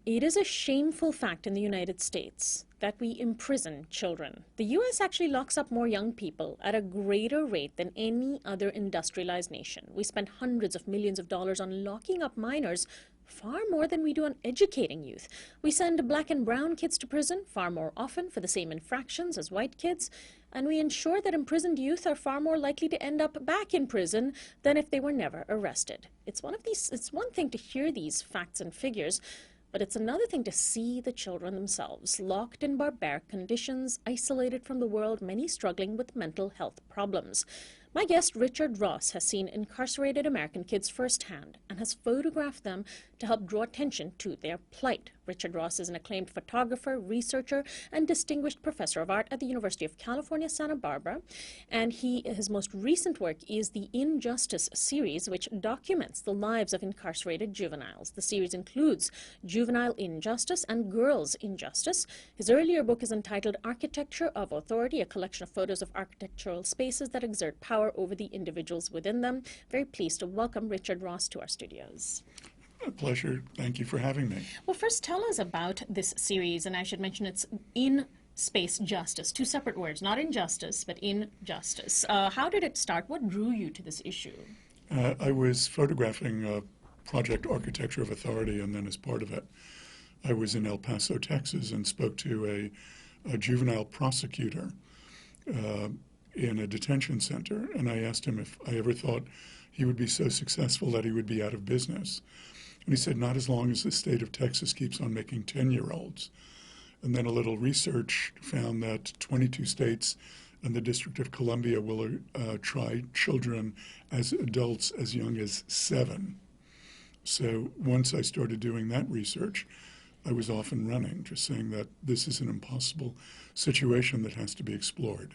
It is a shameful fact in the United States that we imprison children. The US actually locks up more young people at a greater rate than any other industrialized nation. We spend hundreds of millions of dollars on locking up minors, far more than we do on educating youth. We send black and brown kids to prison far more often for the same infractions as white kids, and we ensure that imprisoned youth are far more likely to end up back in prison than if they were never arrested. It's one thing to hear these facts and figures, but it's another thing to see the children themselves, locked in barbaric conditions, isolated from the world, many struggling with mental health problems. My guest, Richard Ross, has seen incarcerated American kids firsthand and has photographed them to help draw attention to their plight. Richard Ross is an acclaimed photographer, researcher, and distinguished professor of art at the University of California, Santa Barbara. And his most recent work is the Injustice series, which documents the lives of incarcerated juveniles. The series includes Juvenile Injustice and Girls Injustice. His earlier book is entitled Architecture of Authority, a collection of photos of architectural spaces that exert power over the individuals within them. Very pleased to welcome Richard Ross to our studios. A pleasure. Thank you for having me. Well, first tell us about this series, and I should mention it's in space justice, two separate words, not injustice, but injustice. How did it start? What drew you to this issue? I was photographing Project Architecture of Authority, and then as part of it, I was in El Paso, Texas, and spoke to a juvenile prosecutor in a detention center, and I asked him if I ever thought he would be so successful that he would be out of business. And he said, not as long as the state of Texas keeps on making 10-year-olds. And then a little research found that 22 states and the District of Columbia will try children as adults as young as 7. So once I started doing that research, I was off and running, just saying that this is an impossible situation that has to be explored.